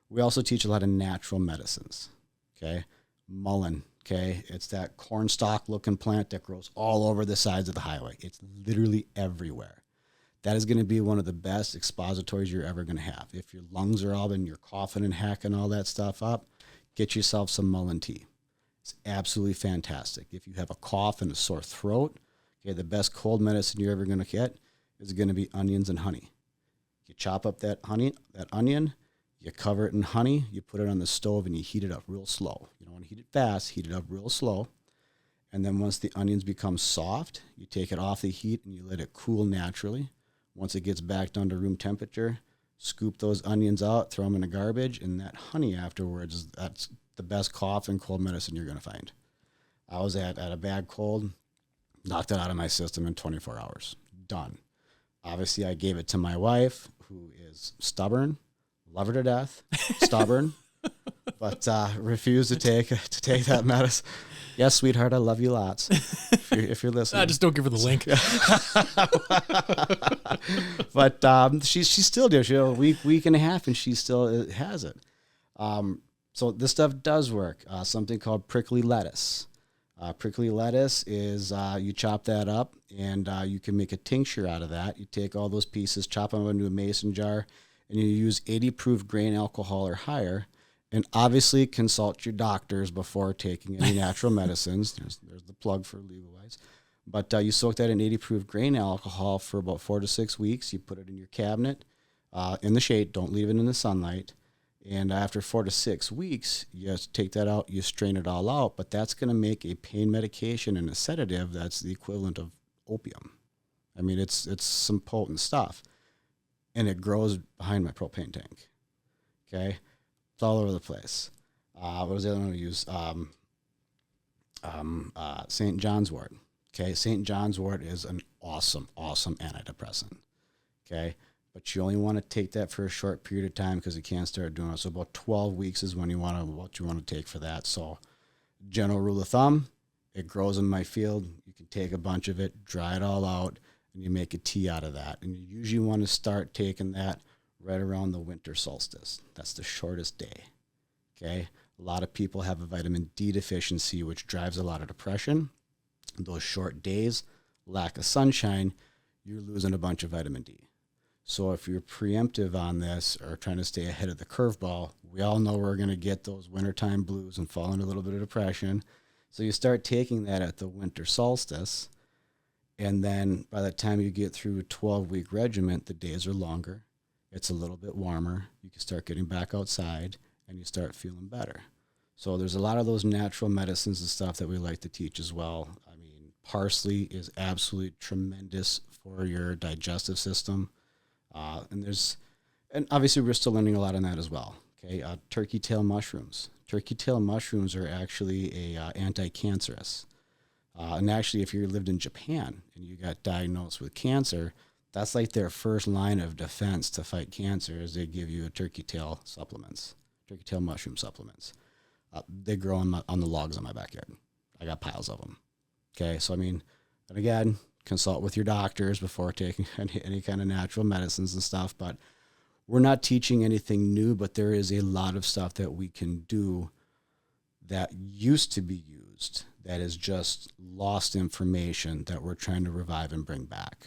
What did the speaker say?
We also teach a lot of natural medicines. Okay. Mullein. Okay. It's that corn stalk looking plant that grows all over the sides of the highway. It's literally everywhere. That is going to be one of the best expositories you're ever going to have. If your lungs are all and you're coughing and hacking all that stuff up, get yourself some mullein tea. It's absolutely fantastic. If you have a cough and a sore throat, okay, the best cold medicine you're ever going to get is going to be onions and honey. You chop up that onion, you cover it in honey, you put it on the stove, and you heat it up real slow. You don't want to heat it fast, heat it up real slow. And then once the onions become soft, you take it off the heat and you let it cool naturally. Once it gets back down to room temperature, scoop those onions out, throw them in the garbage, and that honey afterwards, that's the best cough and cold medicine you're going to find. I was at a bad cold, knocked it out of my system in 24 hours. Done. Obviously, I gave it to my wife, who is stubborn, love her to death, stubborn, but refused to take that medicine. Yes, sweetheart, I love you lots. If you're listening, just don't give her the link. But she's still there. She a week and a half, and she still has it. So this stuff does work. Something called prickly lettuce. Prickly lettuce is you chop that up, and you can make a tincture out of that. You take all those pieces, chop them into a mason jar, and you use 80 proof grain alcohol or higher. And obviously consult your doctors before taking any natural medicines. There's the plug for legal-wise. But you soak that in 80 proof grain alcohol for about 4 to 6 weeks. You put it in your cabinet in the shade. Don't leave it in the sunlight. And after 4 to 6 weeks, you take that out, you strain it all out. But that's going to make a pain medication and a sedative that's the equivalent of opium. I mean, it's some potent stuff. And it grows behind my propane tank. Okay? It's all over the place. What was the other one we use? St. John's wort. Okay, St. John's wort is an awesome antidepressant. Okay, but you only want to take that for a short period of time because you can't start doing it. So about 12 weeks is when you want to take for that. So general rule of thumb, it grows in my field. You can take a bunch of it, dry it all out, and you make a tea out of that. And you usually want to start taking that right around the winter solstice. That's the shortest day. Okay. A lot of people have a vitamin D deficiency, which drives a lot of depression. Those short days, lack of sunshine, you're losing a bunch of vitamin D. So if you're preemptive on this or trying to stay ahead of the curveball, we all know we're going to get those wintertime blues and fall into a little bit of depression. So you start taking that at the winter solstice. And then by the time you get through a 12-week regimen, the days are longer. It's a little bit warmer. You can start getting back outside and you start feeling better. So there's a lot of those natural medicines and stuff that we like to teach as well. I mean, parsley is absolutely tremendous for your digestive system. And obviously we're still learning a lot on that as well. Okay. Turkey tail mushrooms. Turkey tail mushrooms are actually a anti-cancerous. And actually, if you lived in Japan and you got diagnosed with cancer, that's like their first line of defense to fight cancer is they give you turkey tail mushroom supplements. They grow on the logs in my backyard. I got piles of them. Okay, so I mean, and again, consult with your doctors before taking any kind of natural medicines and stuff. But we're not teaching anything new, but there is a lot of stuff that we can do that used to be used that is just lost information that we're trying to revive and bring back.